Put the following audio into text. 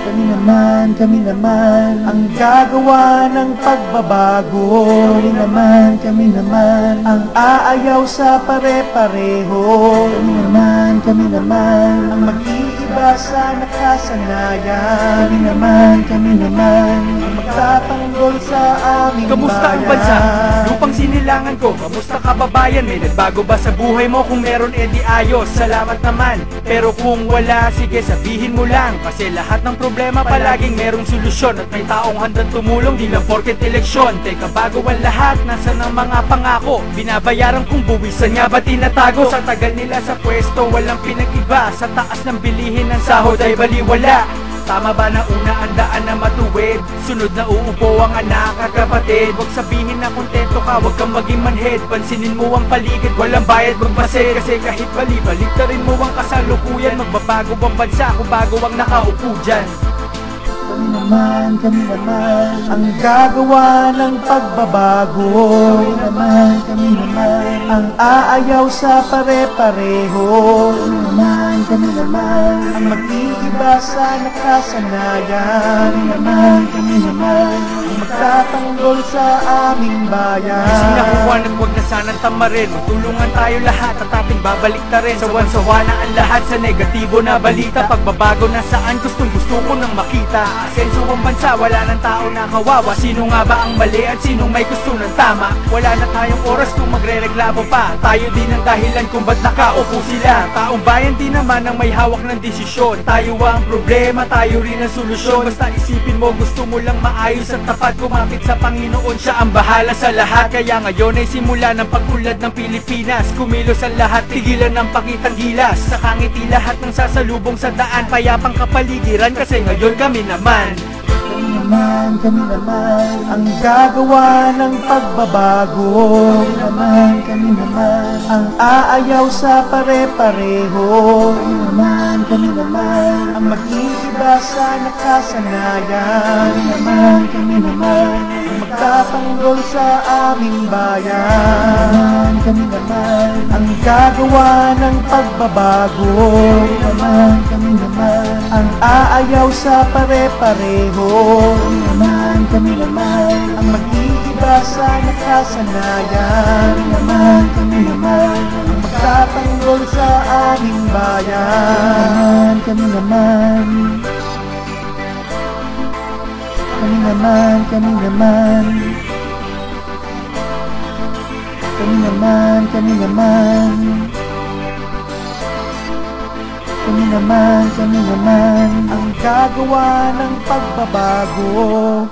kami naman ang gagawa ng pagbabago. Kami naman ang aayaw sa pare-pareho. Kami naman ang mag-iiba sa nakasanayan. Kami naman ang magtatanggol sa aming Kamusta ang bayan. bansa? Lupang sinilangan ko. Kamusta kababayan? May nagbago ba sa buhay mo? Kung meron edi ayos, salamat naman. Pero kung wala, sige sabihin mo lang. Kasi lahat ng problema palaging merong solusyon. At may taong handang tumulong, di lang porket eleksyon. Teka, bago ang lahat, nasa ng mga pangako? Binabayaran kong buwisan nga ba tinatago? Sa tagal nila sa pwesto, walang pinag-iba. Sa taas ng bilihin ng sahod ay baliwala. Tama ba na una ang daan na matuwid? Sunod na uupo ang anak at kapatid. Huwag sabihin na kontento ka, huwag kang maging manhid. Pansinin mo ang paligid, walang bayad magpasid. Kasi kahit bali-balik na rin mo ang kasalukuyan, magbabago ang bansa kung bago ang nakaupo dyan. Kami naman ang gagawa ng pagbabago. Kami naman ang aayaw sa pare-pareho. Kami naman ang mag-iiba sa nakasanayan. Kami naman ang magtatanggol sa aming bayan. Sinakuan at huwag na sanang tamarin. Magtulungan tayo lahat at ating babalik na rin. Sawan-sawa na ang lahat sa negatibo na balita. Pagbabago na saan gustong gusto ko nang makita. Asenso ang bansa, wala ng tao na kawawa. Sino nga ba ang mali at sinong may gusto ng tama? Wala na tayong oras kung magre-reklamo pa. Tayo din ang dahilan kung ba't nakaupo sila. Taong bayan din naman ang may hawak ng desisyon. Tayo ang problema, tayo rin ang solusyon. Basta isipin mo, gusto mo lang maayos at tapat. Kumapit sa Panginoon, siya ang bahala sa lahat. Kaya ngayon ay simula ng pag-unlad ng Pilipinas. Kumilos ang lahat, tigilan ng pakitang gilas. Nakangiti lahat ng sasalubong sa daan. Payapang kapaligiran kasi ngayon kami naman. Kami naman ang gagawa ng pagbabago. Kami naman ang aayaw sa pare-pareho. Kami naman ang mag-iiba sa nakasanayan. Kami naman ang magtatanggol sa aming bayan. Kami naman ang gagawa ng pagbabago. Kami naman ang aayaw sa pare-pareho. Kami naman ang mag-iiba sa nakasanayan. Kami naman ang magtatanggol sa aming bayan. Kami naman Kami naman Kami naman Kami naman Kami naman ang gagawa ng pagbabago.